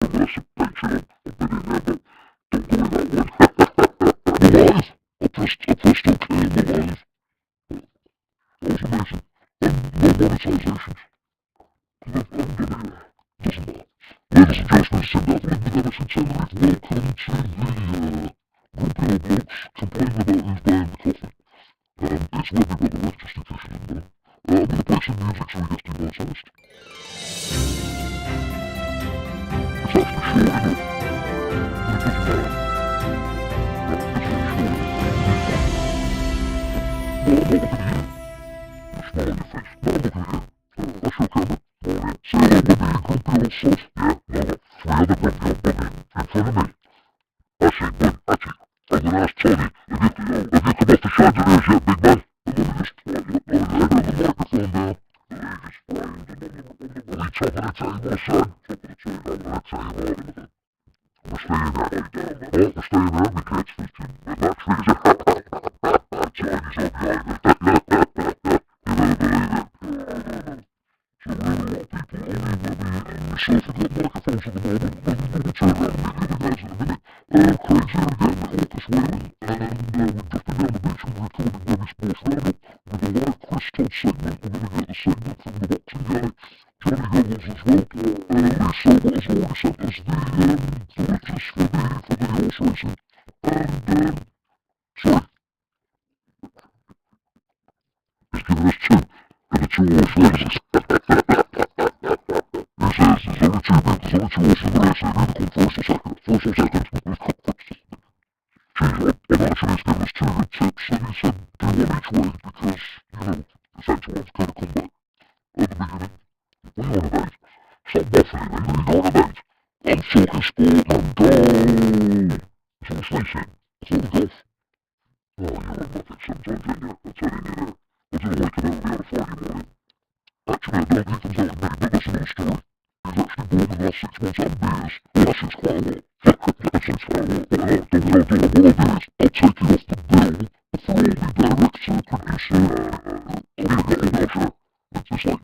unless it makes it a bit in there, but don't go in that way. I'm alive. I pressed OK on the live. That was amazing. And no monetizations. Because I haven't done any of that. Doesn't matter. Ladies and gentlemen, Tim Devlin, the Dennis and Tim Reed, welcome to the Grumpy Old Blokes complaining about who's buying the coffee. It's Webby, by the way, just in case you didn't know. I'm going to play some music so he gets demonetized. It's actually short enough, but it doesn't matter. It's really short. Well, I'm not looking at you. You're smiling your face. No, I'm looking at you. That's your camera. Alright. Say hello, Webby, grumpy old sod. Yeah, no, no. 3 other grumpy old buggy in front of me. I say, wait, actually, I'm going to ask Tony, have you come off the chandeliers yet, big man? And let me just fly up on the head of the microphone there. And then just flying on the wee top of the table, son. Top of the table, I'm going to tell you what, anything. We're staying there. Oh, we're staying there, we catch this thing. We're not freezing. Tony's up behind us. You better believe it. So we're a lot of people, only Webby and myself have got microphones at the moment. We'll turn around and meet you guys in a minute. Craig's here again, Hawk is wailing, and we're drifting down the beach and recording Webby's Sports Roundup with a live Chris Todd segment. We're going to get the segment from the boxing guy, Johnny Goggles as well. Lisa has already sent us the riches for the horse racing. And, sorry, he's giving us two. And the 2 horse races. He says there's only 2 bits, there's only 2 horses in the race, so you either come first or second. First or second. I'm actually he's given us 2 good tips, and he said do one each way, because, you know, the central ones kind of come back at the beginning. What are you on about? Stop waffling, mate, what are you on about? I'm talking sport and go! It's all racing. It's all golf. Oh, you're on nothing sometimes, ain't you? I'm telling you there. I do like it out on a Friday morning. Actually, I don't think he comes out in May, but that's another story. He's actually bought me the last 6 months out beers. Well, that seems quite a lot. That seems quite a lot. But don't get on what I'll do is, I'll take you off the bill for all the direct to the producer. I'll make that all out here. It's like,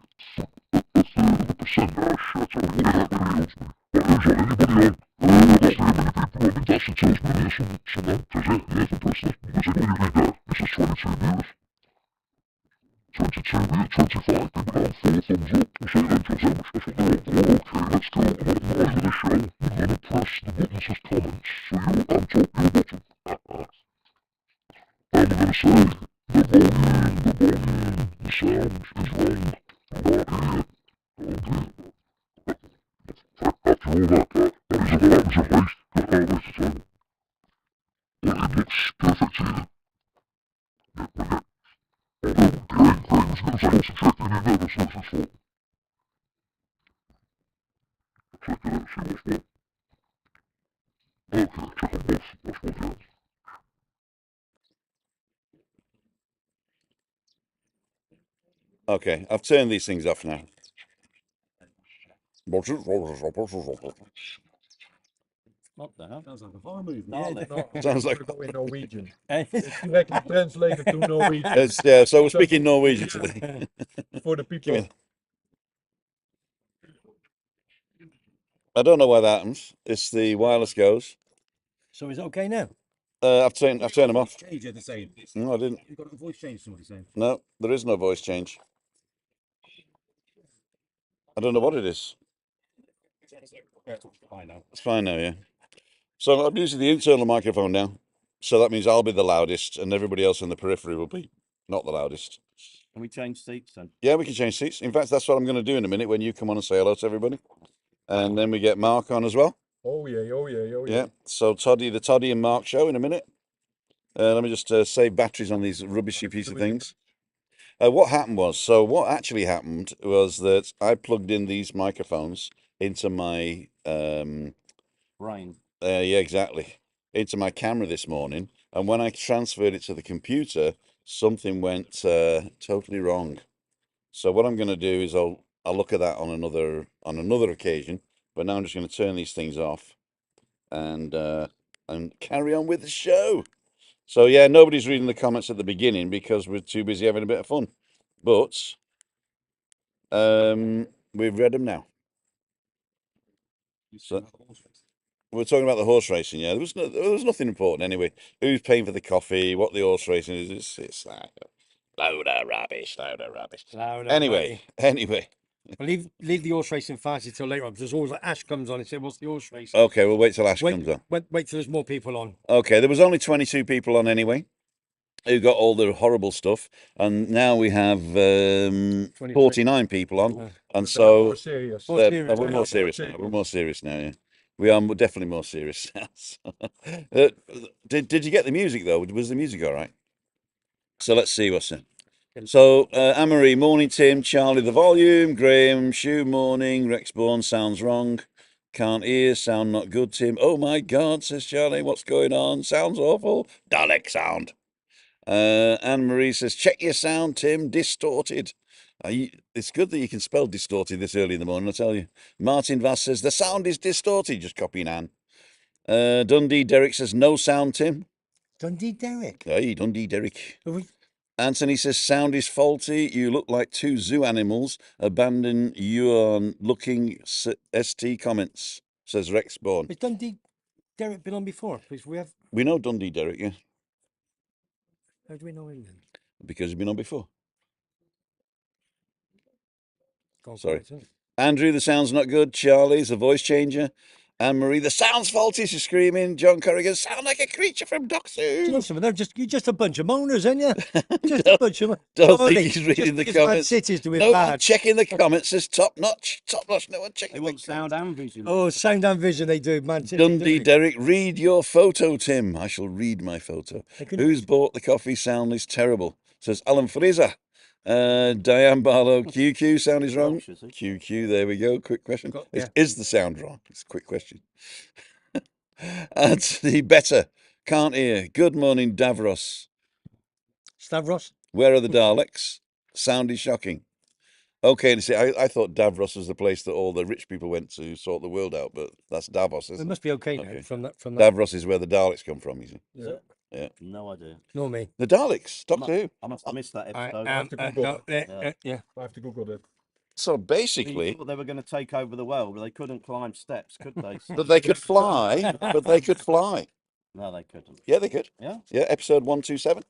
that's the percent. Oh shit, so what the heck really owes me? But who's on? Anybody on? Not very many people. I mean, that's the salesman here, so that does it. He hasn't pressed it. Does anybody read that? This is 22 viewers. 22, 25 people down, 4 thumbs up. We'll say thank you so much for the okay, let's go. I'm going to live the show. We're going to press the button that says comments. So you're on top, you're bottom. And we're going to say the sound is wrong. I'm not here. Okay. After all that is a lot, was a waste. I can't waste the time. Well, it looks perfect here. Yeah, okay. Oh, great, I was going to say also check in there, that's his fault. Check it out, see what's what. Okay, check on both, that's what, yeah. Okay, I've turned these things off now. Not that. Sounds like a farm movie. Yeah, Sounds like in Norwegian. It's directly translated to Norwegian. it's, yeah. So we're speaking Norwegian today. For the people. I don't know why that happens. It's the wireless goes. So is it okay now? I've turned them off. Change the same. No, I didn't. You've got a voice change, somebody saying. No, there is no voice change. I don't know what it is. It's fine now. It's fine now, yeah. So I'm using the internal microphone now. So that means I'll be the loudest and everybody else in the periphery will be not the loudest. Can we change seats then? Yeah, we can change seats. In fact, that's what I'm going to do in a minute when you come on and say hello to everybody. And then we get Mark on as well. Oh yeah, oh yeah, oh yeah. Yeah, so the Toddy and Mark show in a minute. Let me just save batteries on these rubbishy piece of things. What actually happened was that I plugged in these microphones into my Brain. yeah, exactly, into my camera this morning, and when I transferred it to the computer, something went totally wrong. So what I'm going to do is I'll look at that on another occasion. But now I'm just going to turn these things off and carry on with the show. So yeah, nobody's reading the comments at the beginning because we're too busy having a bit of fun. But we've read them now. So we're talking about the horse racing. Yeah, there was nothing important anyway. Who's paying for the coffee? What the horse racing is? It's like load of rubbish. Loud, Anyway. Well, leave the horse racing fancy till later on, because there's always like Ash comes on and says, "What's the horse racing?" Okay, we'll wait till Ash comes on. Wait till there's more people on. Okay, there was only 22 people on anyway, who got all the horrible stuff, and now we have 49 people on, and so More serious. More serious. we're more serious now. We're more serious now. Yeah, we are definitely more serious now. Did you get the music though? Was the music all right? So let's see what's in. So Anne-Marie, morning Tim, Charlie the volume, Graham, Shoe morning, Rexborn sounds wrong. Can't hear, sound not good, Tim. Oh my God, says Charlie, what's going on? Sounds awful. Dalek sound. Anne-Marie says, check your sound, Tim, distorted. It's good that you can spell distorted this early in the morning, I tell you. Martin Vass says, the sound is distorted, just copying Anne. Dundee Derek says, no sound, Tim. Dundee Derek. Hey, Dundee Derek. Anthony says, sound is faulty. You look like two zoo animals. Abandon your looking ST comments, says Rexborn. Has Dundee Derek been on before? Because We know Dundee Derek, yeah. How do we know him then? Because he's been on before. Go Sorry. on, Andrew, the sound's not good. Charlie's a voice changer. Anne-Marie, the sound's faulty, she's screaming. John Corrigan, sound like a creature from Doctor Who. you know something? You're just a bunch of moaners, aren't you? Just a bunch of. Don't Charlie, think he's reading the just because Man comments. City's doing No one bad. checking the comments says top notch. Top notch. No one checking They the want sound and vision. Oh, sound and vision they do, Man City. Dundee Derek, read your photo, Tim. I shall read my photo. Who's bought the coffee? Sound is terrible, says Alan Fraser. Diane Barlow, QQ, sound is wrong. QQ, there we go. Quick question. Is the sound wrong? It's a quick question. Anthony Better, can't hear. Good morning, Davros. Stavros? Where are the Daleks? Sound is shocking. Okay, see, I thought Davros was the place that all the rich people went to sort the world out, but that's Davos, isn't it? It must be okay now from that. Davros is where the Daleks come from, you see. Yeah. No idea. Nor me. The Daleks, Doctor Who. I must have missed that episode. I have to Google yeah. I have to Google it. So basically, they were going to take over the world, but they couldn't climb steps, could they? but they could fly. But they could fly. No, they couldn't. Yeah, they could. Yeah. Yeah, episode 127.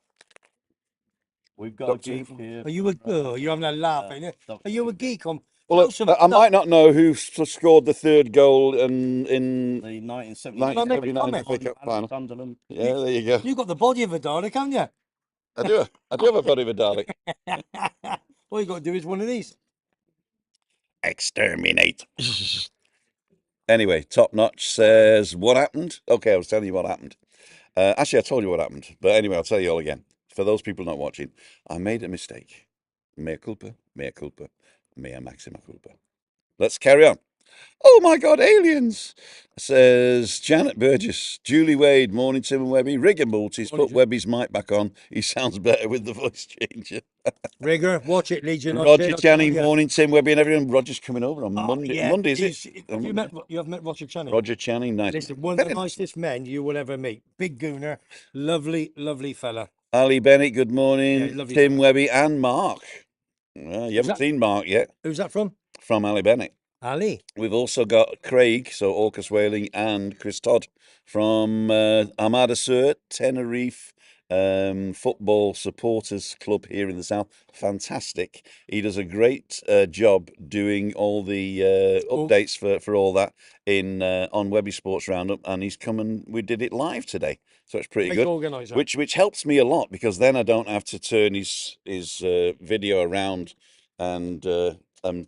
We've got a geek here. Are you you're having a laugh, ain't you? Are you a geek on? Well, I might not know who scored the third goal in the 1979 FA Cup final. Sunderland. Yeah, there you go. You got the body of a Dalek, haven't you? I do have a body of a Dalek. All you got to do is one of these. Exterminate. Anyway, Top Notch says, what happened? Okay, I was telling you what happened. Actually, I told you what happened. But anyway, I'll tell you all again. For those people not watching, I made a mistake. Mea culpa, mea maxima culpa. Let's carry on. Oh my God, aliens, says Janet Burgess. Julie Wade, morning Tim and Webby. Rigger Maltese, put Webby's mic back on. He sounds better with the voice changer. Rigger, watch it, Legion. Roger Channing, morning Tim, Webby and everyone. Roger's coming over on Monday. Yeah. Monday, is it? You have met Roger Channing? Roger Channing, nice. Listen, one of the nicest men you will ever meet. Big gooner, lovely, lovely fella. Ali Bennett, good morning. Yeah, Tim Webby and Mark. You haven't seen Mark yet. Who's that from? From Ali Bennett. Ali. We've also got Craig, so Orcus Whaling, and Chris Todd from Armada Sur, Tenerife Football Supporters Club here in the south. Fantastic. He does a great job doing all the updates for all that on Webby Sports Roundup, and he's come and we did it live today, so it's pretty good. Which helps me a lot, because then I don't have to turn his video around and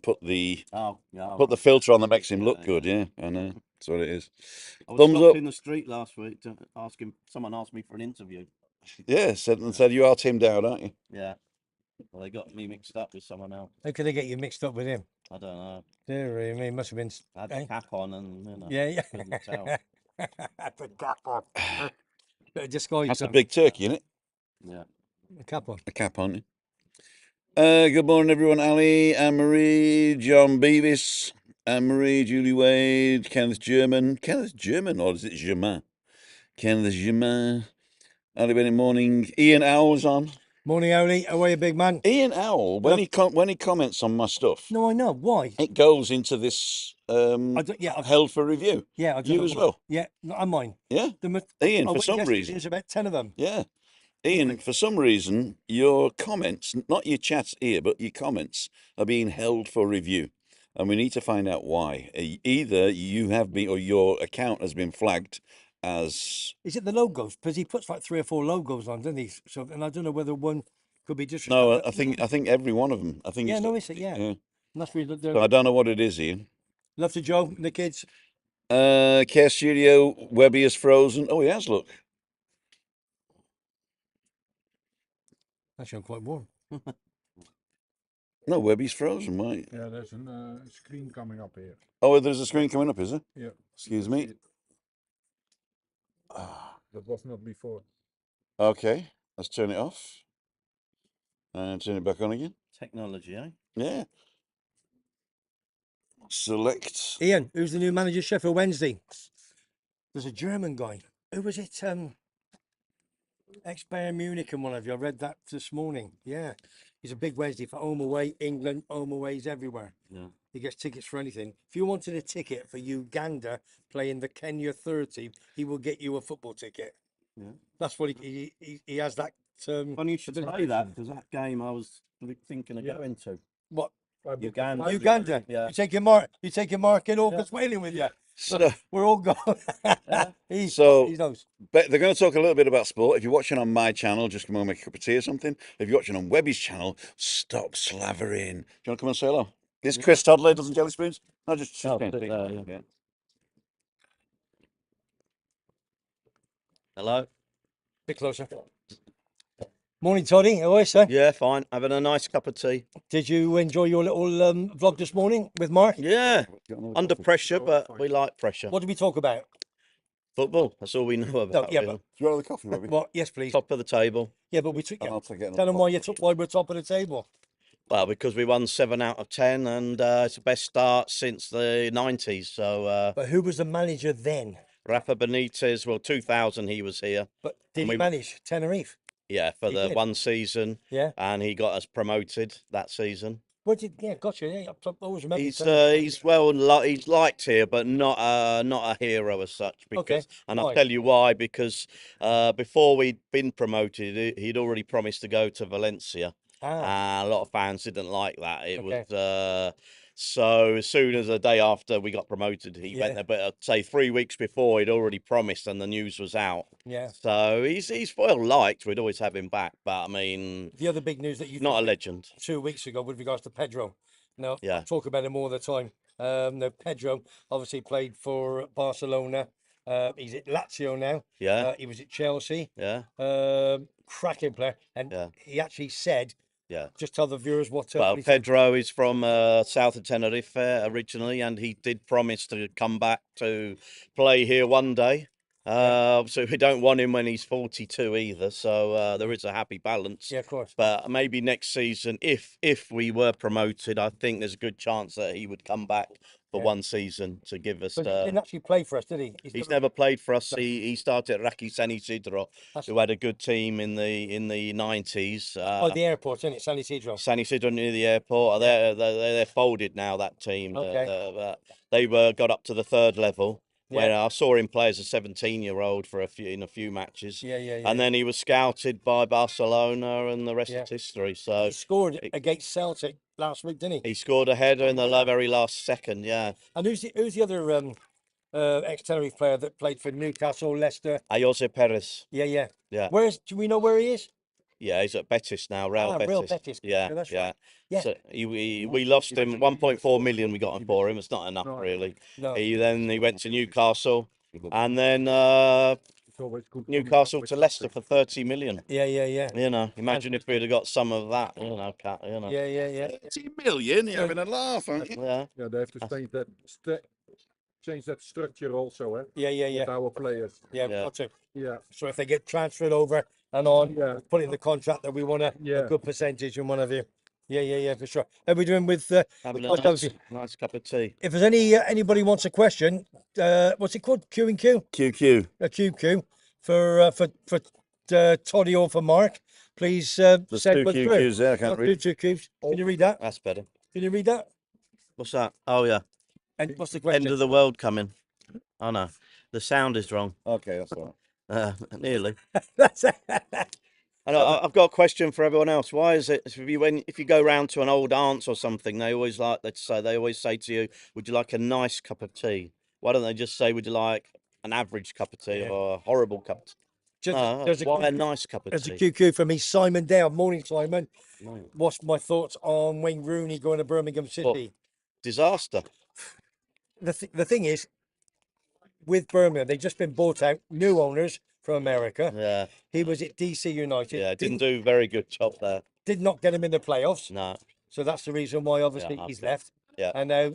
put the filter on that makes him look good. Yeah, I know. That's what it is. I was stopped in the street last week to ask him. Someone asked me for an interview. Yeah, said you are Tim Dowd, aren't you? Yeah. Well, they got me mixed up with someone else. How could they get you mixed up with him? I don't know. Dear me, must have been. I had the cap on and yeah. Couldn't tell. The cap on. That's a big turkey, isn't it? Yeah. A cap on. A cap on. Good morning, everyone. Ali, Anne-Marie, John Beavis, Anne-Marie, Julie Wade, Kenneth German, or is it Germain? Kenneth Germain. Ali Bennett, morning. Ian Owl's on. Morning, Owly. How are you, big man? Ian Owl, when he comments on my stuff. No, I know. Why? It goes into this held for review. Yeah, I don't You know as what- well. Yeah, I'm mine. Yeah, The, Ian, I for went some yesterday, reason. there's about 10 of them. Yeah, Ian, for some reason, your comments, not your chats here, but your comments are being held for review. And we need to find out why. Either you have been, or your account has been flagged as... Is it the logos? Because he puts like 3 or 4 logos on, doesn't he? So, and I don't know whether one could be disrespectful. No, I think every one of them. I think Yeah, it's... no, it's it, yeah. Yeah. And that's really So I don't know what it is, Ian. love to Joe and the kids. Care Studio, Webby is frozen. Oh, he has, look. Actually, I'm quite warm. No, Webby's frozen, mate. Yeah, there's a screen coming up here. Oh, there's a screen coming up, is there? Yeah. Excuse me. That was not before. Okay, let's turn it off. And turn it back on again. Technology, eh? Yeah. Select. Ian, who's the new manager of Sheffield Wednesday? There's a German guy. Who was it? Ex-Bayern Munich and one of you. I read that this morning. Yeah. He's a big Wednesday for home away, England, home aways everywhere. Yeah. He gets tickets for anything. If you wanted a ticket for Uganda playing the Kenya 30, he will get you a football ticket. Yeah. That's what he has that. Funny you should say that, because that game I was thinking of going to. What? Uganda. Uganda. Yeah. You take your Mark in August wailing with you. So, we're all gone. He knows. But they're going to talk a little bit about sport. If you're watching on my channel, just come and make a cup of tea or something. If you're watching on Webby's channel, stop slavering. Do you want to come and say hello? This is Chris Toddler, doesn't jelly spoons? No, just sit there, yeah. Hello. Bit closer. Morning, Toddy. How are you, sir? Yeah, fine. Having a nice cup of tea. Did you enjoy your little vlog this morning with Mark? Yeah. Under pressure, but we like pressure. What did we talk about? Football. That's all we know about. No, yeah, really. but Do you want the coffee, Webby? well, yes, please. Top of the table. Yeah, but we took. I'll take it. Tell them why we're top of the table. Well, because we won 7 out of 10, and it's the best start since the 90s. So. But who was the manager then? Rafa Benitez. Well, 2000 he was here. But did he manage Tenerife? Yeah, for the did. one season. Yeah. And he got us promoted that season. Gotcha. Yeah, I always remember. He's he's liked here, but not a hero as such. Because, and I'll tell you why. Because before we'd been promoted, he'd already promised to go to Valencia. A lot of fans didn't like that. It was so as soon as the day after we got promoted, he went there. But I'd say 3 weeks before, he'd already promised, and the news was out. Yeah. So he's well liked. We'd always have him back. But I mean, the other big news that you not a legend. 2 weeks ago with regards to Pedro. Now, yeah, I talk about him all the time. No, Pedro obviously played for Barcelona. He's at Lazio now. Yeah. He was at Chelsea. Yeah. Cracking player, and he actually said. Yeah. Just tell the viewers what. Well, Pedro is from south of Tenerife originally, and he did promise to come back to play here one day. So we don't want him when he's 42 either. So there is a happy balance. Yeah, of course. But maybe next season, if we were promoted, I think there's a good chance that he would come back for one season to give us. But he didn't actually play for us, did he? He's never played for us. He started at Raki San Isidro, who had a good team in the 90s. The airport, isn't it? San Isidro. San Isidro near the airport. They're folded now. That team. Okay. They got up to the 3rd level. Where I saw him play as a 17-year-old in a few matches. Yeah. And then he was scouted by Barcelona, and the rest is history. So he scored against Celtic last week, didn't he? He scored a header in the very last second. Yeah. And who's the other ex-Tenerife player that played for Newcastle, Leicester? Jose Perez. Yeah. Yeah. Do we know where he is? Yeah, he's at Betis now. Real Betis. Yeah, that's right. Yeah. So we lost him. 1.4 million we got him for him. It's not enough really. No. He went to Newcastle, and then Newcastle to Leicester for 30 million. Yeah. You know, imagine if we'd have got some of that. You know, Yeah. 30 million. You're having a laugh, aren't you? Yeah. Yeah, they have to change that structure also, eh? Yeah. With our players. Yeah, got to. Yeah. So if they get transferred over and on, put in the contract that we want a good percentage and one of you. Yeah, for sure. How are we doing with having a nice cup of tea? If there's anybody wants a question, what's it called? Q&Q? QQ. A QQ for Toddy or for Mark. Please There's send 2 QQs there. I can't read. 2 Qs. Can you read that? That's better. Can you read that? What's that? Oh yeah. And what's the End question? of the world coming. Oh no, the sound is wrong. Okay, that's all right. Nearly. That's it. And I've got a question for everyone else. Why is it if you go round to an old aunt's or something, they always say to you, "Would you like a nice cup of tea?" Why don't they just say, "Would you like an average cup of tea or a horrible cup of tea?" There's Why a nice cup of There's a tea? QQ for me, Simon Dale. Morning, Simon. What's my thoughts on Wayne Rooney going to Birmingham City? Disaster. The thing is, with Birmingham, they've just been bought out, new owners from America. Yeah. He was at DC United. Yeah, didn't do a very good job there. Did not get him in the playoffs. No. So that's the reason why, obviously, he's left. Yeah. And now,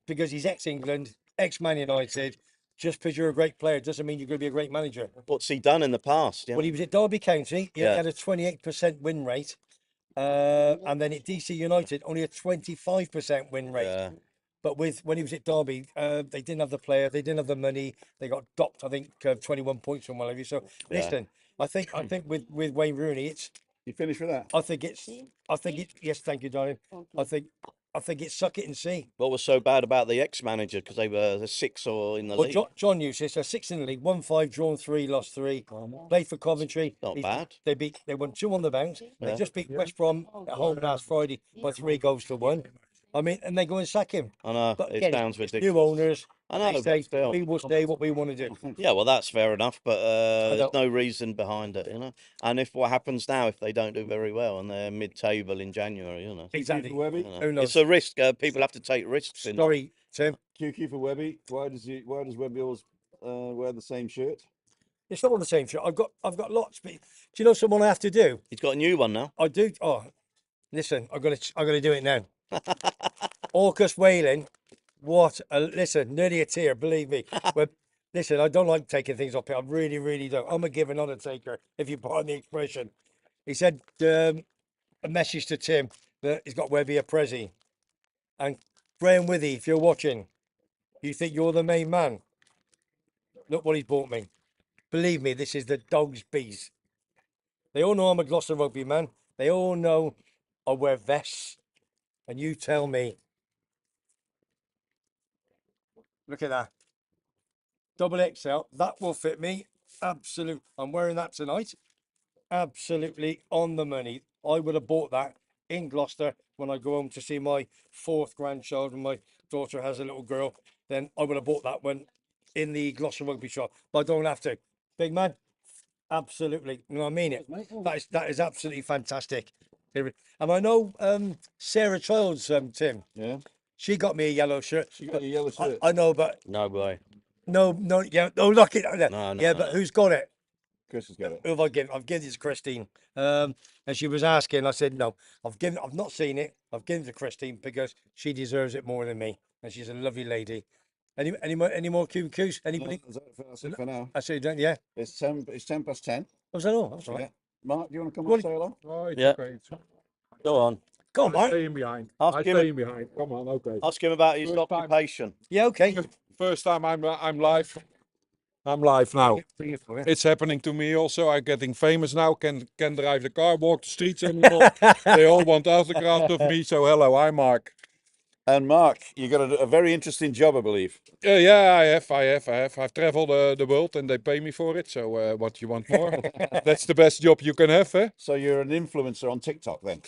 because he's ex-England, ex-Man United, just because you're a great player doesn't mean you're going to be a great manager. What's he done in the past? Yeah. Well, he was at Derby County. He had a 28% win rate. And then at DC United, only a 25% win rate. Yeah. But when he was at Derby, they didn't have the player, they didn't have the money. They got docked, I think, 21 points from one of you. So listen, I think with Wayne Rooney, it's. You finished with that? I think yes, thank you, darling. I think it's suck it and see. What was so bad about the ex-manager? Because they were the sixth or in the league. John Eustace, they're 6 in the league, 1-5, drawn 3, lost 3. Played for Coventry. Not bad. They won 2 on the bounce. They just beat West Brom at home last Friday by 3 goals to 1. I mean, and they go and sack him. I know, But it again, sounds it's ridiculous. new owners. I know, They say, still. we will say what we want to do. Yeah, well, that's fair enough, but there's no reason behind it, And if what happens now, if they don't do very well and they're mid-table in January, Exactly. Webby? Who knows? It's a risk. People have to take risks. Sorry, Tim. QQ for Webby. Why does Webby always wear the same shirt? It's not all the same shit. I've got lots. But do you know someone I have to do? He's got a new one now. I do. Oh, listen, I'm gonna do it now. Orcus whaling. What a listen, nearly a tear, believe me. But listen, I don't like taking things off here. I really, really don't. I'm a giver, not a taker, if you pardon the expression. He said a message to Tim that he's got Webby a Prezi. And Graham Withy, if you're watching, you think you're the main man. Look what he's bought me. Believe me, this is the dog's bees. They all know I'm a Gloucester rugby man. They all know I wear vests. And you tell me. Look at that. Double XL. That will fit me. Absolute. I'm wearing that tonight. Absolutely on the money. I would have bought that in Gloucester when I go home to see my 4th grandchild and my daughter has a little girl. Then I would have bought that one in the Gloucester rugby shop. But I don't have to. Big man. Absolutely. No, I mean it. That is absolutely fantastic. And I know Sarah Childs, Tim. Yeah. She got me a yellow shirt. She got a yellow shirt. I know, but No way. no, yeah, no, look at that. No, Yeah, but who's got it? Chris has got it. Who have I given? I've given it to Christine. And she was asking. I said no. I've not seen it. I've given it to Christine because she deserves it more than me, and she's a lovely lady. Any more QQs? Anybody? That's it for now. I say, don't. Yeah. It's 10 past 10. Was that all? That's all right. Yeah. Mark, do you want to come and say hello? Oh, it's Yeah. okay. Go on. Go on, I'm Mark. staying behind. Ask I'm him- staying behind. Come on, okay. Ask him about his First time. occupation. Yeah. Okay. First time I'm live. I'm live now. It's happening to me also. I'm getting famous now. Can drive the car, walk the streets anymore. They all want autographs of me. So hello, I'm Mark. And Mark, you got a very interesting job, I believe. Yeah, I have. I've traveled the world and they pay me for it. So what you want more? That's the best job you can have, eh? So you're an influencer on TikTok then?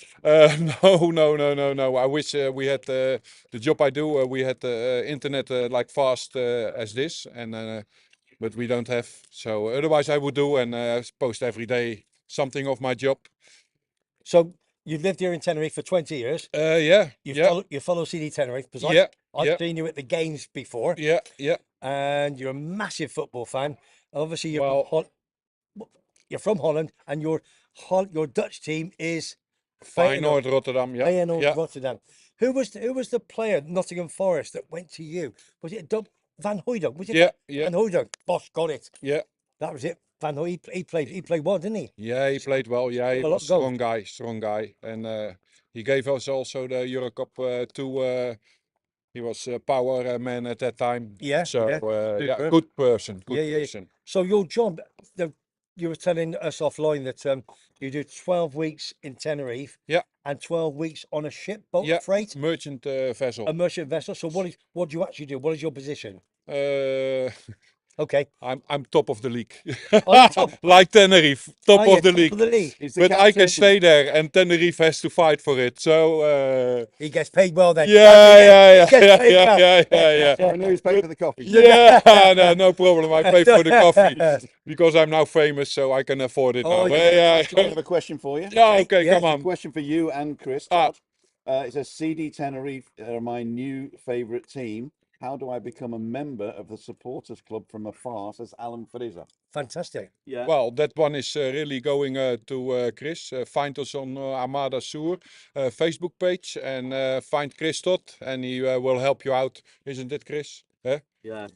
No. I wish we had the job I do. We had the internet like fast as this, and but we don't have. So otherwise, I would do and post every day something of my job. So you've lived here in Tenerife for 20 years. Yeah. You follow CD Tenerife because Yeah. I've seen you at the games before. Yeah. And you're a massive football fan. Obviously, you're from Holland, and your Dutch team is Feyenoord Rotterdam. Yeah. Feyenoord Rotterdam. Who was the player Nottingham Forest that went to you? Was it Van Hooydonk? Was it Van Hooydonk? Boss got it. Yeah. That was it. Van Hooydonk. He played well, didn't he? Yeah, he played well. Yeah, he was a strong guy, and he gave us also the Euro Cup to. He was a power man at that time. Yeah. So yeah. good person. Good Yeah. person. So your job, you were telling us offline that you do 12 weeks in Tenerife. Yeah. And 12 weeks on a ship, boat, Yeah, freight, merchant vessel. a merchant vessel. So what do you actually do? What is your position? Okay. I'm top of the league. Oh, you're top. Like Tenerife, top Oh, of the top league. of the league. He's the But I can captain. stay there, and Tenerife has to fight for it. So He gets paid well then. yeah, He gets paid well. yeah. I knew he's paying for the coffee. Yeah, no problem. I pay for the coffee because I'm now famous, so I can afford it Oh, now. yeah. I have a question for you. Yeah, okay, Yeah. come A on. question for you and Chris. Ah. It says CD Tenerife are my new favourite team. How do I become a member of the supporters club from afar? Says Alan Fraser. Fantastic. Yeah. Well, that one is really going to Chris. Find us on Armada Sur Facebook page and find Chris Todd, and he will help you out. Isn't it, Chris? Yeah,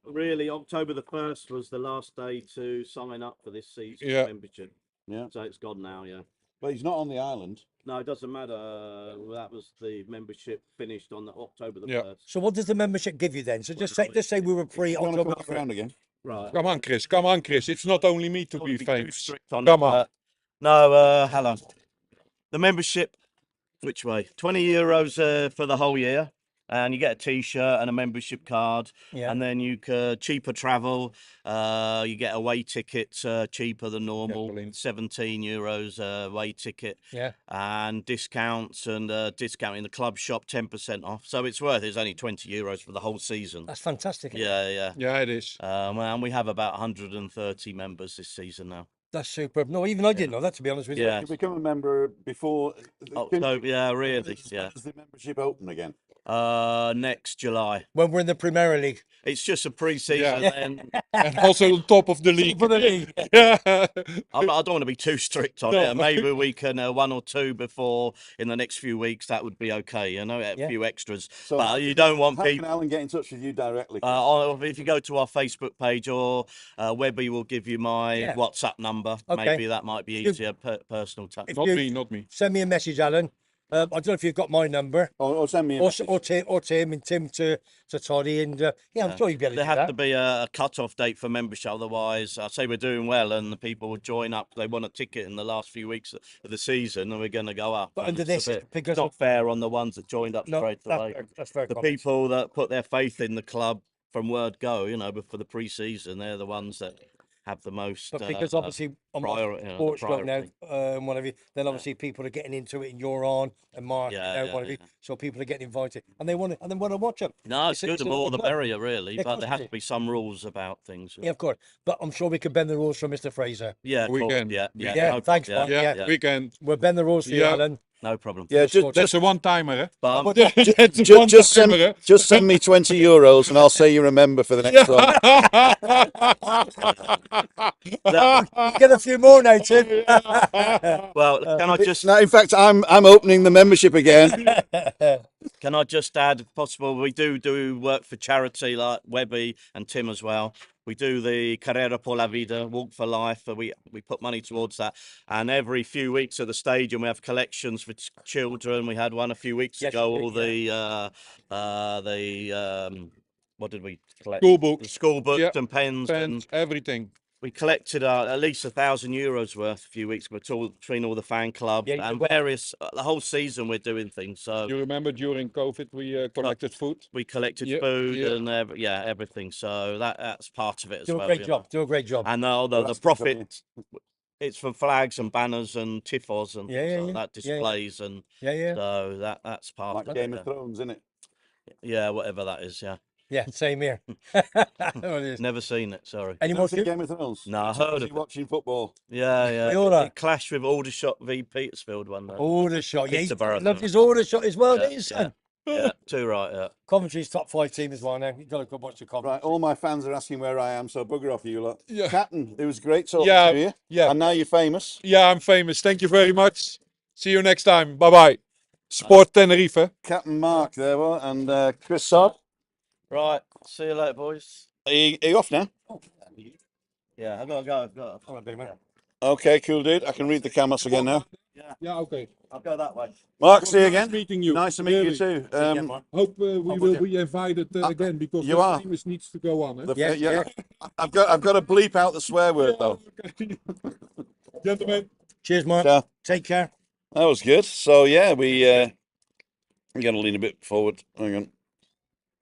really, October the 1st was the last day to sign up for this season membership. Yeah. So it's gone now, yeah. But he's not on the island. No, it doesn't matter. That was the membership finished on October the Yeah. 1st. So what does the membership give you then? So just say we were free You want to October come back around again? Right. Come on, Chris. Come on, Chris. It's not only me to be Too famous. strict on Come it, on. no, hello. The membership, which way? €20 for the whole year, and you get a T-shirt and a membership card, Yeah. and then you can cheaper travel. You get away tickets cheaper than normal, Brilliant. €17 away ticket. Yeah. And discounts and discount in the club shop, 10% off. So it's worth it. It's only €20 for the whole season. That's fantastic. Yeah. Yeah, it is. And we have about 130 members this season now. That's superb. No, even I didn't know that, to be honest with you. Yeah. You become a member before. October, yeah, really, yeah. Does the membership open again? Next July. When we're in the Premier League. It's just a pre-season, and And also on top of the league. For the league. Yeah. I don't want to be too strict on it. Maybe we can one or two before in the next few weeks. That would be okay. You know, a few extras. So But you don't want how people. can Alan get in touch with you directly? If you go to our Facebook page, or Webby will give you my WhatsApp number. Okay. Maybe that might be easier, personal touch. Not me. Send me a message, Alan. I don't know if you've got my number. Or send me a message. Or Tim and Tim to Toddy, and I'm sure you'll be able to There do has that. to be a cut-off date for membership. Otherwise, I say we're doing well, and the people will join up. They want a ticket in the last few weeks of the season, and we're going to go up. But And under it's this, because it's not fair on the ones that joined up straight away. That's fair. The comment. people that put their faith in the club from word go, you know, for the pre-season, they're the ones that have the most. But because obviously I'm sports right now, and whatever, then obviously people are getting into it, and you're on, and Mark, whatever. So people are getting invited, and they want to watch them. No, it's good. The more the merrier, really. Yeah, but there has to be some rules about things. Yeah, of course. But I'm sure we could bend the rules for Mr. Fraser. Yeah, We cool. can. Yeah. Yeah, thanks, Mark. Yeah, we can. We'll bend the rules for you, Alan. No problem. Yeah, That's a one-timer, eh? But just send me €20 and I'll say you're a member for the next one. Get a few more now, Tim. well, can I just No, in fact, I'm opening the membership again. can I just add, if possible, we do work for charity like Webby and Tim as well. We do the Carrera por la Vida, Walk for Life. We put money towards that, and every few weeks at the stadium we have collections for children. We had one a few weeks ago. All the what did we collect? School books. The school books and pens. Pens, everything. We collected at least €1,000 worth a few weeks between all the fan clubs and various. The whole season we're doing things. So You remember during COVID we collected food? we collected food and everything. So that's part of it as well. Do a great job. And the profit, it's for flags and banners and tifos and that displays and so that's part Like of Game it. of Thrones, isn't it? Yeah, whatever that is. Yeah, Yeah, same here. never seen it. Sorry. Any more? Game of Thrones? No, I heard of you it. watching football? Yeah. It clashed with Aldershot v Petersfield one day. Aldershot, yeah. Peterborough. Loved his Aldershot as well, didn't you, Yeah, son? yeah, too right. Yeah. Coventry's top 5 team as well now. You've got to go watch the Coventry. Right, all my fans are asking where I am, so bugger off you lot. Yeah. Captain, it was great talking Yeah, to you. yeah. And now you're famous. Yeah, I'm famous. Thank you very much. See you next time. Bye-bye. Support Tenerife. Eh? Captain Mark there, well, and Chris Sod. Right. See you later, boys. Are you off now? Yeah, I've got to go. Okay, cool, dude. I can read the comments again now. Yeah, okay. I'll go that way. Mark, see you Nice again. meeting you. Nice to meet you Really. too. Yeah, Mark. Hope we will will do. be invited again because you the are. famous needs to go on. Eh? Yes, Yeah, yeah. I've got to bleep out the swear word though. Okay. Gentlemen. Cheers, Mark. So Take care. that was good. So yeah, we're gonna lean a bit forward. Hang on.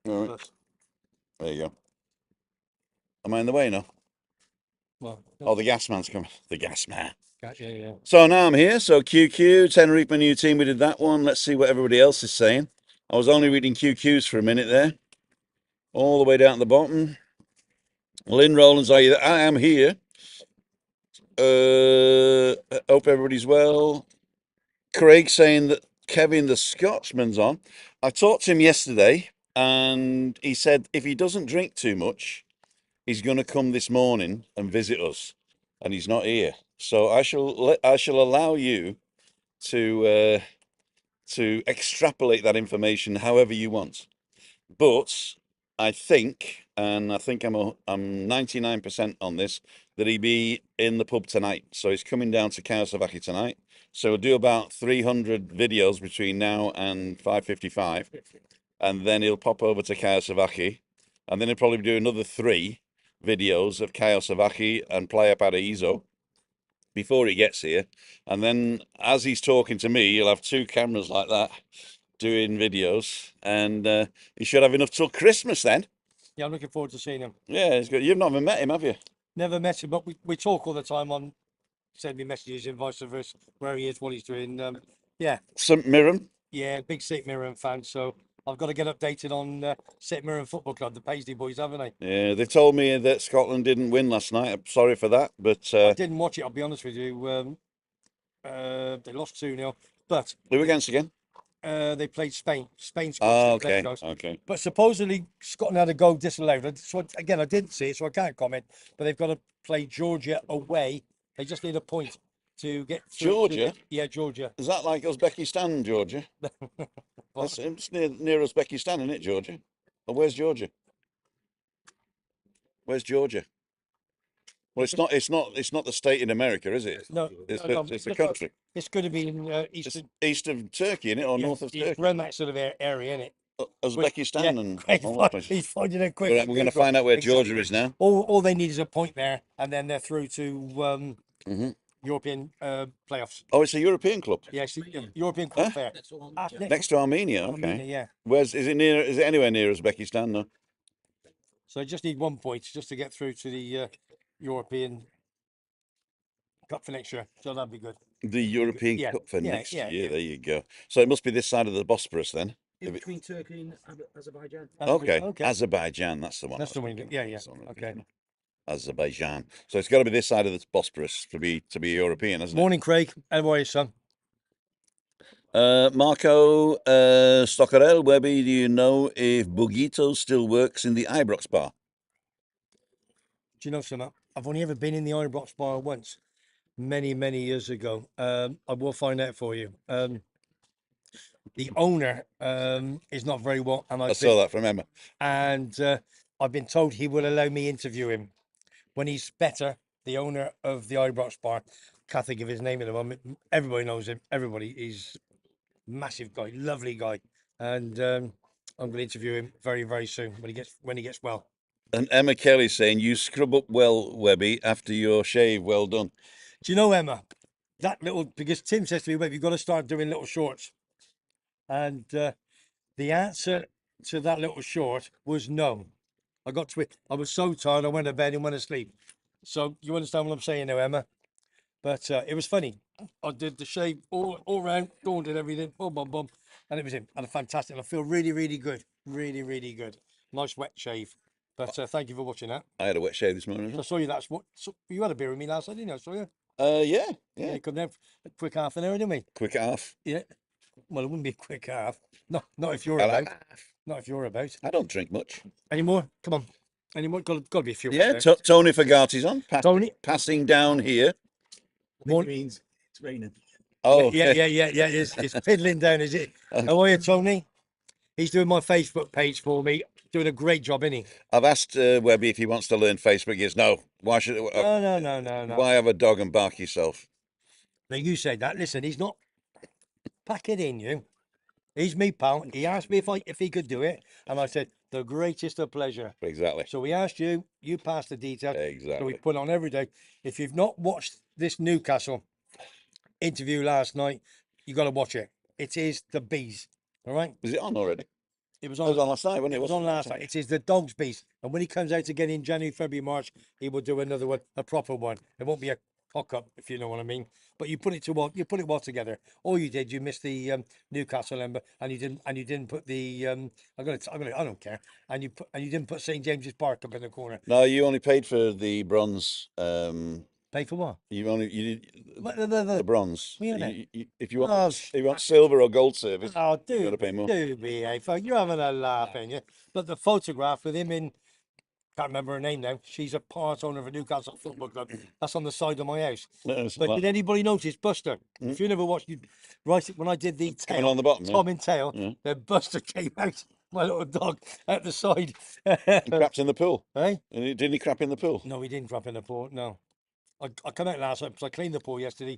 All right. There you go. Am I in the way now? Well, Oh, the gas man's coming. The gas man. yeah. So now I'm here. So QQ, Tenerife, my new team. We did that one. Let's see what everybody else is saying. I was only reading QQs for a minute there. All the way down at the bottom. Lynn Rowlands, are you there? I am here. Hope everybody's well. Craig saying that Kevin the Scotsman's on. I talked to him yesterday and he said if he doesn't drink too much, he's going to come this morning and visit us, and he's not here. So I shall allow you to extrapolate that information however you want. But I think, and I think I'm 99% on this, that he'll be in the pub tonight. So he's coming down to Kawasaki tonight. So we'll do about 300 videos between now and 5:55, and then he'll pop over to Kawasaki, and then he'll probably do another 3 videos of Kawasaki and Playa Paraíso before he gets here. And then as he's talking to me, he'll have 2 cameras like that doing videos, and he should have enough till Christmas then. Yeah, I'm looking forward to seeing him. Yeah, it's good. You've not even met him, have you? Never met him, but we talk all the time on send me messages and vice versa, where he is, what he's doing. Yeah. St Mirren. Yeah, big St Mirren fan. So I've got to get updated on St Mirren Football Club, the Paisley boys, haven't I? Yeah, they told me that Scotland didn't win last night. I'm sorry for that, but I didn't watch it, I'll be honest with you. They lost 2-0, but who against again? they played Spain. Spain Oh, scored 6 okay, goals. okay. But supposedly Scotland had a goal disallowed. So again, I didn't see it, so I can't comment. But they've got to play Georgia away. They just need a point to get through. Georgia? Yeah, Georgia. Is that like Uzbekistan, Georgia? It's near Uzbekistan, isn't it, Georgia? Or where's Georgia? Where's Georgia? Well, it's not the state in America, is it? No, It's no, a country. it's going to be in It's eastern, east of Turkey, isn't it, or north of it's Turkey? around that sort of area, isn't it? Uzbekistan and Great, all that place. he's finding it quick. We're going to find out where Exactly. Georgia is now. All they need is a point there, and then they're through to European playoffs. Oh, it's a European club. Yes, European club Huh? there. Next to Armenia. Okay. Armenia, yeah. Is it near? Is it anywhere near Uzbekistan? No. So I just need 1 point just to get through to the European Cup for next year. So that'd be good. The European Yeah, Cup for yeah, next yeah, year. yeah. There you go. So it must be this side of the Bosporus then. In between Turkey and Azerbaijan. Okay. Azerbaijan. That's the one. That's the one. Yeah. Okay. Azerbaijan. So it's got to be this side of the Bosporus to be European, hasn't it? Morning, Craig. How are you, son? Marco Stockerell, Webby, do you know if Bugito still works in the Ibrox bar? Do you know something? I've only ever been in the Ibrox bar once, many years ago. I will find out for you. The owner is not very well, and I saw that from Emma. And I've been told he will allow me interview him when he's better. The owner of the Ibrox bar, can't think of his name at the moment. Everybody knows him. Everybody is massive guy, lovely guy, and I'm going to interview him very soon when he gets well. And Emma Kelly saying you scrub up well, Webby, after your shave. Well done. Do you know, Emma, that little, because Tim says to me, Webby, you've got to start doing little shorts, and the answer to that little short was no. I was so tired, I went to bed and went to sleep. So you understand what I'm saying now, Emma? But it was funny. I did the shave all round, Dawn did everything, boom, and it was him. And a fantastic. I feel really good, really good. Nice wet shave. But thank you for watching that. I had a wet shave this morning. I saw you. You had a beer with me last night, didn't you? I saw you. Yeah. You couldn't have a quick half an hour, didn't we? Quick half. Yeah. Well, it wouldn't be a quick half. Not if you're about. Not if you're about. I don't drink much. Any more? Come on. Any more? Got to be a few. Yeah, Tony Fagati's on. Tony passing down here. It means it's raining. Oh, yeah. It's piddling down, is it? How are you, Tony? He's doing my Facebook page for me. Doing a great job, isn't he? I've asked Webby if he wants to learn Facebook. He goes, no. Why should? No. Why have a dog and bark yourself? Now you said that. Listen, he's not. Pack it in, you. He's me, pal. He asked me if he could do it, and I said the greatest of pleasure. Exactly. So we asked you. You passed the details. So we Exactly. put on every day. If you've not watched this Newcastle interview last night, you got to watch it. It is the bees. All right. Is it on already? It was It on. was on last night, wasn't it? It was on last night. It is the dog's beast. And when he comes out again in January, February, March, he will do another one, a proper one. It won't be a cock up, if you know what I mean. But you put it well together. All you did, you missed the Newcastle ember, and you didn't put the I don't care. And you didn't put St James's Park up in the corner. No, you only paid for the bronze. Pay for what? You did The bronze. What do you mean? If you want silver or gold service, Oh, you got to pay more. do behave. You're having a laugh, ain't you? But the photograph with him in, can't remember her name now. She's a part owner of a Newcastle Football Club. That's on the side of my house. But did anybody notice Buster? If you never watched, when I did the tail, on the bottom, Tom and tail, then Buster came out, my little dog, at the side. He crapped in the pool. Hey? Didn't he crap in the pool? No, he didn't crap in the pool. No. I come out last night because I cleaned the pool yesterday,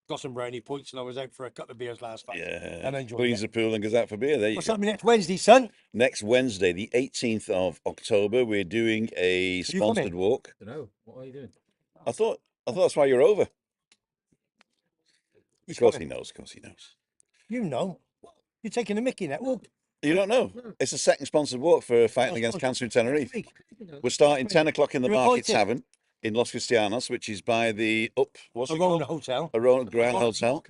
got some brownie points, and I was out for a couple of beers last night. Yeah. And enjoyed Cleans it. the pool and goes out for beer. There you What's go. happening next Wednesday, son? Next Wednesday, the 18th of October, we're doing a sponsored walk. I don't know. What are you doing? I thought that's why you're over. He's Of course he coming. knows. Of course he knows. You know. You're taking a mickey now. Well, You don't know. It's the second sponsored walk for fighting against cancer in Tenerife. We're starting 10 o'clock in the You're Market invited. Tavern in Los Cristianos, which is by the what's it Arona called? Hotel. Arona Grand Hotel.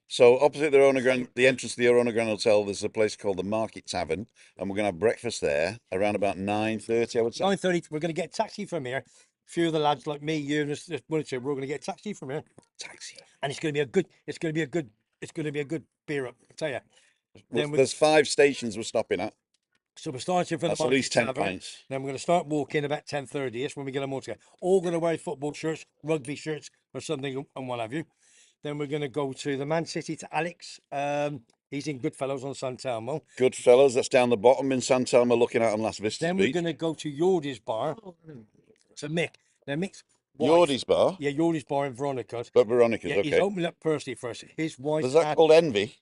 So opposite the the entrance to the Arona Grand Hotel, there's a place called the Market Tavern, and we're going to have breakfast there around about 9:30, I would say. 9:30. We're going to get a taxi from here. A few of the lads like me, you, and just one or two. We're going to get a taxi from here, Taxi. and it's going to be a good. It's going to be a good. It's going to be a good beer up. I tell you. Then There's 5 stations we're stopping at. So we're starting from That's the at least Market 10 Tavern. pints. Then we're going to start walking about 10:30ish when we get them all together. All going to wear football shirts, rugby shirts, or something, and what have you. Then we're going to go to the Man City to Alex. He's in Goodfellows on San Telmo. Goodfellas, that's down the bottom in San Telmo, looking out on Las Vistas Then we're Beach. going to go to Yordy's Bar. To Mick. Now Mick's wife, Yordy's Bar? Yeah, Yordy's Bar in Veronica's. But Veronica's, Yeah, he's okay. opening up personally for us. His wife. Is that called Envy?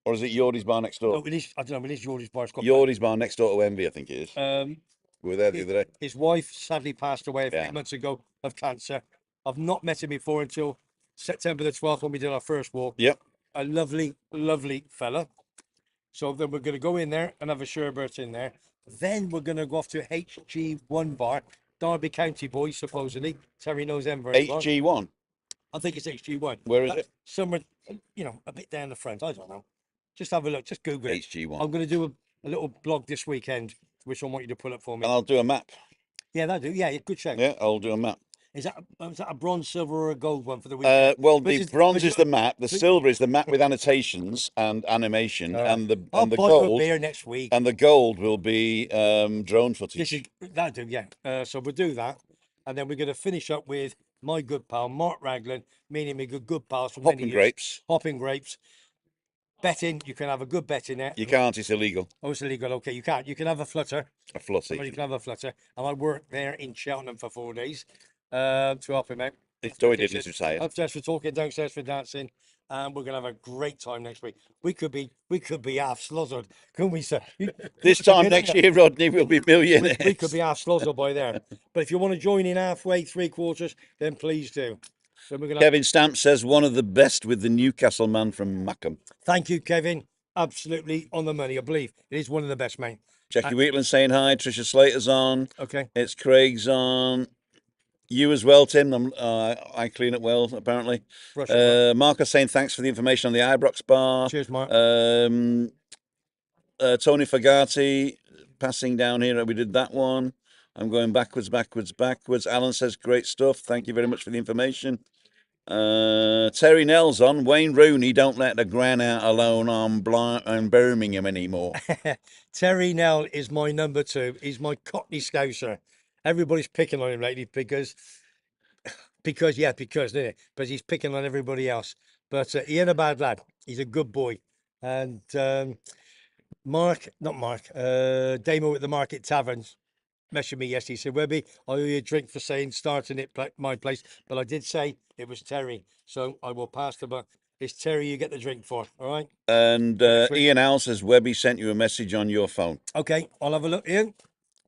Or is it Yordy's Bar next door? No, it is. I don't know. It is Yordy's Bar. It's called Yordy's Bar next door to Envy, I think it is. We were there the other day. His wife sadly passed away a Yeah. few months ago of cancer. I've not met him before until September the 12th when we did our first walk. Yep. A lovely, lovely fella. So then we're going to go in there and have a sherbet in there. Then we're going to go off to HG1 Bar, Derby County boys, supposedly. Terry knows them very well. HG1? I think it's HG1. Where is it? Somewhere, a bit down the front. I don't know. Just have a look. Just Google it. HG1. I'm going to do a little blog this weekend, which I want you to pull up for me. And I'll do a map. Yeah, that'll do. Yeah, good show. Yeah, I'll do a map. Is that a bronze, silver, or a gold one for the weekend? Well, Which the is- bronze which is is- the map, the silver is the map with annotations and animation, and the I'll buy you a gold beer next week. and the gold will be drone footage. This is that'll do, yeah. So we'll do that, and then we're going to finish up with my good pal Mark Raglan, meaning me good pals from many Hopping years. grapes. Hopping grapes. Betting, you can have a good bet in there. You can't, it's illegal. Oh, it's illegal. Okay, you can't. You can have a flutter. A flutty. You can have a flutter. And I worked there in Cheltenham for 4 days to help him out. It's Joey didn't retire. Upstairs for talking, downstairs for dancing, and we're gonna have a great time next week. We could be half slaughtered, couldn't we, sir? This time next year, Rodney, we'll be millionaires. We could be half slaughtered by there. But if you want to join in halfway, 3/4, then please do. So we're gonna. Kevin Stamp says one of the best with the Newcastle man from Mackham. Thank you, Kevin. Absolutely on the money. I believe it is one of the best, mate. Jackie Wheatland saying hi. Trisha Slater's on. Okay. It's Craig's on. You as well, Tim. I clean it well, apparently. Brush it up. Marcus saying thanks for the information on the Ibrox bar. Cheers, Mark. Tony Fagati passing down here. We did that one. I'm going backwards. Alan says great stuff. Thank you very much for the information. Terry Nell's on. Wayne Rooney don't let the gran out alone on Birmingham anymore. Terry Nell is my number 2. He's my Cockney Scouser. Everybody's picking on him lately because isn't it? Because he's picking on everybody else. But he ain't a bad lad. He's a good boy. And Damo at the Market Taverns. messaged me yesterday. He said, Webby, I owe you a drink for saying starting at my place, but I did say it was Terry, so I will pass the buck. It's Terry you get the drink for, all right? And Next week. Ian Owl says Webby sent you a message on your phone. Okay, I'll have a look, Ian.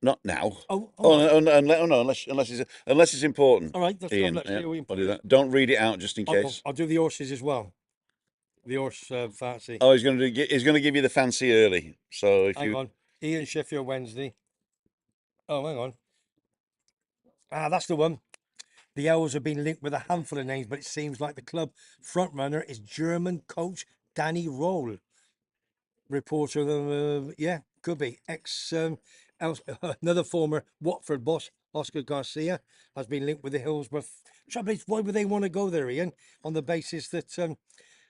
Not now. Oh, no, unless it's important. all right, that's Ian, let's see what we can I'll put do in. that. Don't read it out just in case. I'll do the horses as well. The horse fancy. Oh, he's going to give you the fancy early. So if Hang on, Ian Sheffield Wednesday. Oh, hang on. Ah, that's the one. The Owls have been linked with a handful of names, but it seems like the club frontrunner is German coach Danny Roll. Reporter, yeah, could be. Another former Watford boss, Oscar Garcia, has been linked with the Hillsborough. Trouble is, why would they want to go there, Ian? On the basis that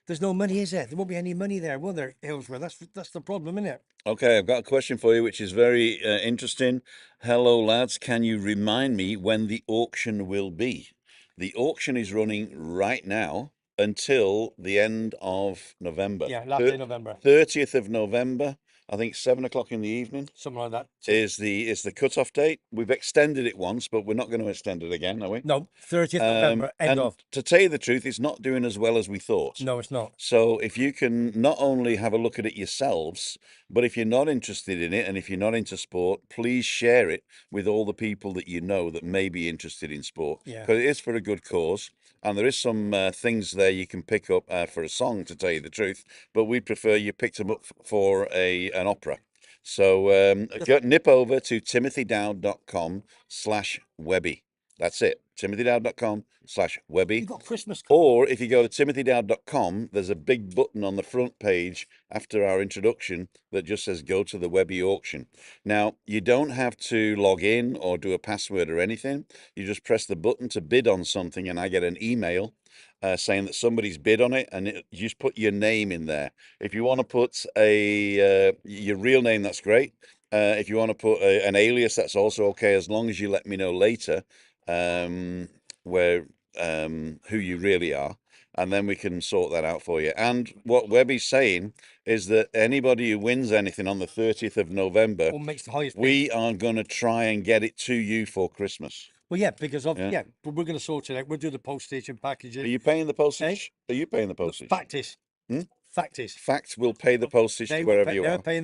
there's no money, is there? There won't be any money there, will there, Hillsborough? That's the problem, isn't it? Okay, I've got a question for you, which is very interesting. Hello, lads. Can you remind me when the auction will be? The auction is running right now until the end of November. Yeah, last day of November. 30th of November. I think 7 o'clock in the evening Something like that. is the cutoff date. We've extended it once, but we're not going to extend it again, are we? No, 30th November, end and of. to tell you the truth, it's not doing as well as we thought. No, it's not. So if you can not only have a look at it yourselves, but if you're not interested in it and if you're not into sport, please share it with all the people that you know that may be interested in sport. Yeah. Because it is for a good cause. And there is some things there you can pick up for a song, to tell you the truth. But we'd prefer you picked them up for an opera. So nip over to timothydowd.com/Webby. That's it. timothydowd.com/Webby. You've got Christmas. Or if you go to timothydowd.com, there's a big button on the front page after our introduction that just says go to the Webby auction. Now, you don't have to log in or do a password or anything. You just press the button to bid on something and I get an email saying that somebody's bid on it, and you just put your name in there. If you want to put your real name, that's great. If you want to put an alias, that's also okay, as long as you let me know later who you really are, and then we can sort that out for you. And what Webby's saying is that anybody who wins anything on the 30th of November, Or makes the highest we are going to try and get it to you for Christmas. Well, yeah, because but we're going to sort it out. We'll do the postage and packaging. Are you paying the postage? Are you paying the postage? Fact is, Fact will pay the postage to wherever you are. They're paying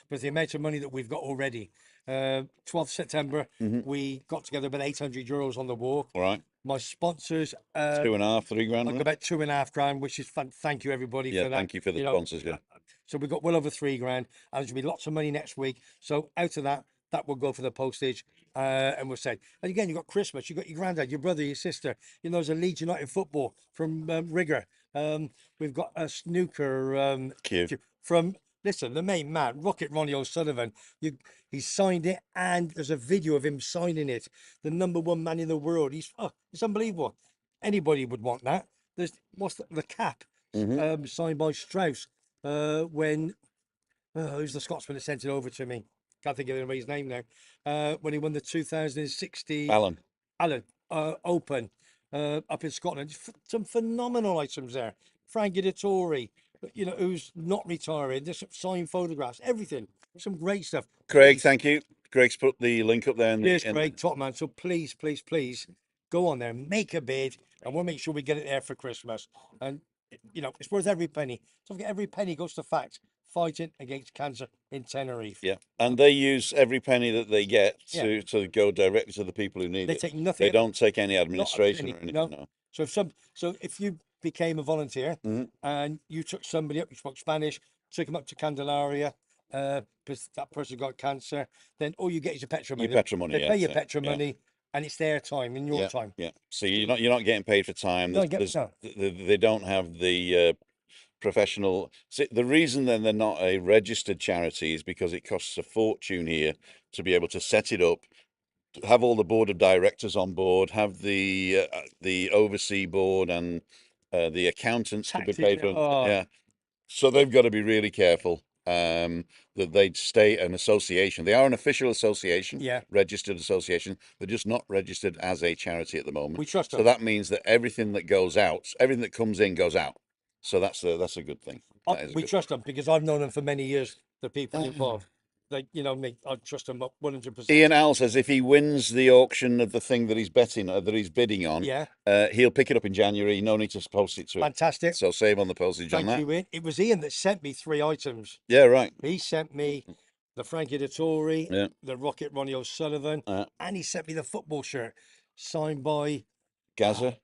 with the amount of money that we've got already. 12th September, we got together about €800 on the walk. All right. My sponsors, $2.5, $3 grand. I've got about $2.5 grand, which is fun. Thank you everybody for that. Thank you for the sponsors. Yeah. So we've got well over $3 grand, and there's gonna be lots of money next week. So out of that will go for the postage, and we'll say. And again, you've got Christmas, you've got your granddad, your brother, your sister. You know, there's a Leeds United football from Rigger. We've got a snooker from. Listen, the main man, Rocket Ronnie O'Sullivan, he signed it, and there's a video of him signing it. The #1 man in the world. It's unbelievable. Anybody would want that. There's the cap signed by Strauss when who's the Scotsman that sent it over to me? Can't think of anybody's name now. When he won the 2016 Alan Open up in Scotland. Some phenomenal items there. Frank Editori, you know, who's not retiring. There's some signed photographs, everything. Some great stuff. Craig, thank you. Greg's put the link up there. Yes, Craig, top man. So please, go on there, make a bid, and we'll make sure we get it there for Christmas. And you know, it's worth every penny. Don't forget, every penny goes to Fact, fighting against cancer in Tenerife. Yeah, and they use every penny that they get to go directly to the people who need it. They take nothing. They don't take any administration or anything. No. So if you became a volunteer and you took somebody up, you spoke Spanish, took them up to Candelaria, because that person got cancer, then all you get is your petrol money. Your petrol money. They pay your petrol money, and it's their time and your time. Yeah. So you're not getting paid for time. They don't have the professional. See, the reason then they're not a registered charity is because it costs a fortune here to be able to set it up, have all the board of directors on board, have the oversee board and the accountants to be paid for. Yeah, so they've got to be really careful that they stay an association. They are an official association, registered association. They're just not registered as a charity at the moment. We trust them. So that means that everything that goes out, everything that comes in goes out. So that's a good thing. We trust them because I've known them for many years, the people involved. Like, you know me, I trust him 100%. Ian Al says if he wins the auction of the thing that he's betting that he's bidding on, Yeah, he'll pick it up in January. No need to post it to it. fantastic. So save on the postage on Thank that. you, Ian. It was Ian that sent me 3 items. Yeah, right. He sent me the Frankie Dettori, Yeah. the Rocket Ronnie O'Sullivan, and he sent me the football shirt signed by Gaza.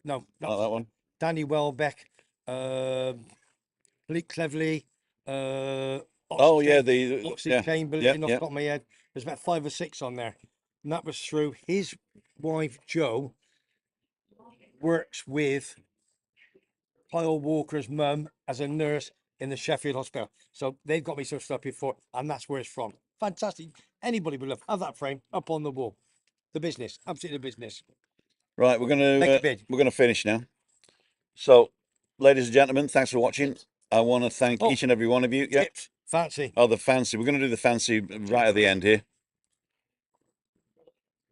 no, Not that one. Danny Welbeck, Lee Cleverley, Oh yeah, the Oxley Chamberlain. Off yeah. the top of my head, there's about 5 or 6 on there, and that was through his wife Jo. Works with Kyle Walker's mum as a nurse in the Sheffield Hospital, so they've got me some stuff before, and that's where it's from. Fantastic. Anybody would love have that frame up on the wall. The business, absolutely the business. Right, we're Make a bid. gonna finish now. So, ladies and gentlemen, thanks for watching. I want to thank each and every one of you. Yeah. Tips, fancy. Oh, the fancy. We're going to do the fancy right at the end here.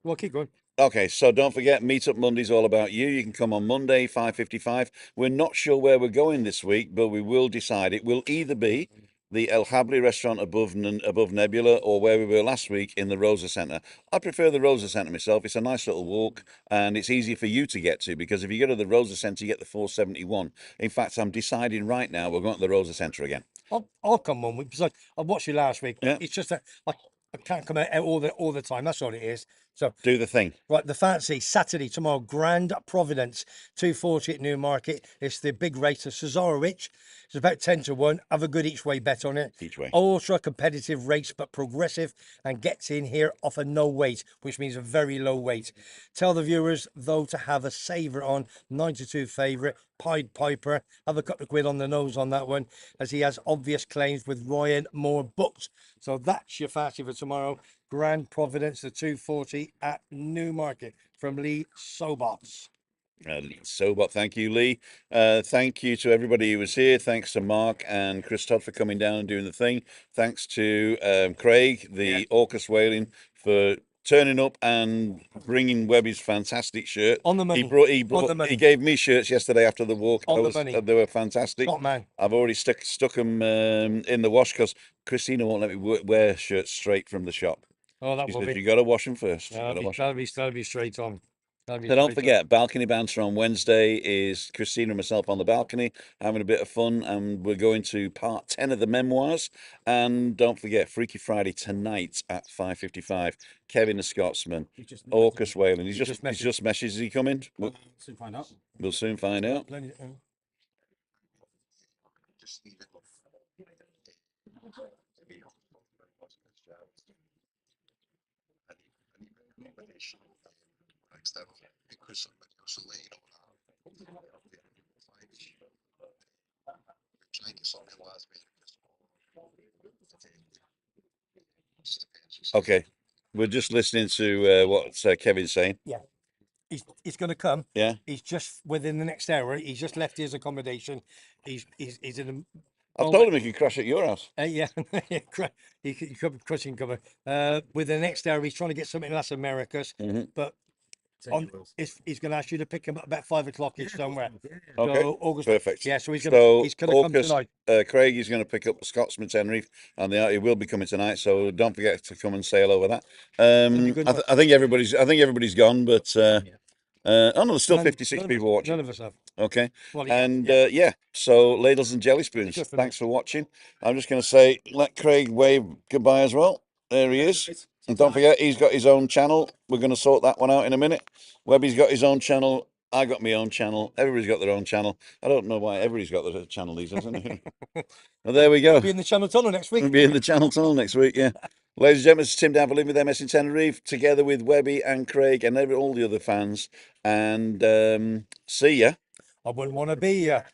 Well, keep going. Okay, so don't forget, Meetup Monday's all about you. You can come on Monday, 5:55. We're not sure where we're going this week, but we will decide. It will either be the El Habli restaurant above Nebula, or where we were last week in the Rosa Centre. I prefer the Rosa Centre myself. It's a nice little walk, and it's easy for you to get to, because if you go to the Rosa Centre, you get the 471. In fact, I'm deciding right now we're going to the Rosa Centre again. I'll come 1 week because I watched you last week. Yeah. It's just that I can't come out all the time. That's all it is. So do the thing. Right, the fancy Saturday tomorrow, Grand Providence, 240 at Newmarket. It's the big race of Cesarewicz. It's about 10 to 1. Have a good each way bet on it. Each way. Ultra competitive race, but progressive, and gets in here off a no weight, which means a very low weight. Tell the viewers, though, to have a saver on 92 favourite, Pied Piper. Have a couple of quid on the nose on that one, as he has obvious claims with Ryan Moore booked. So that's your fancy for tomorrow. Grand Providence, the 240 at Newmarket, from Lee Sobots. Sobot, thank you, Lee. Thank you to everybody who was here. Thanks to Mark and Chris Todd for coming down and doing the thing. Thanks to Craig, the Orcus Whaling, for turning up and bringing Webby's fantastic shirt. On the money. He gave me shirts yesterday after the walk. On the money. They were fantastic. Top man. I've already stuck them in the wash, because Christina won't let me wear shirts straight from the shop. Oh, that will be. You got to wash them first. That'll be straight on. So don't forget, balcony banter on Wednesday is Christina and myself on the balcony having a bit of fun, and we're going to part 10 of the memoirs. And don't forget, Freaky Friday tonight at 5:55. Kevin the Scotsman, Orcus Whaling. He's just messaged. Is he coming? We'll soon find out. We'll soon find out. Okay, we're just listening to what Kevin's saying. Yeah, he's going to come. Yeah, he's just within the next hour. He's just left his accommodation. He's in a. I've told him he could crash at your house. Yeah, he could crushing cover. Within the next hour, he's trying to get something in Las Americas, but he's going to ask you to pick him up about 5 o'clock ish somewhere. Okay, so August, perfect. Yeah, so he's going to come tonight. Craig is going to pick up the Scotsman Tenerife, and he will be coming tonight. So don't forget to come and sail over that. I think everybody's gone, but oh no, there's still 56 people watching. None of us have. Okay, well, and so ladles and jelly spoons. Thanks for watching. I'm just going to say, let Craig wave goodbye as well. There he is. And don't forget, he's got his own channel. We're going to sort that one out in a minute. Webby's got his own channel. I got my own channel. Everybody's got their own channel. I don't know why everybody's got their channel these days, isn't it? Well, there we go. Be in the Channel Tunnel next week. We'll be in the Channel Tunnel next week, yeah. Ladies and gentlemen, it's Tim Davlin with MS in Tenerife, together with Webby and Craig and all the other fans. And see ya. I wouldn't want to be here.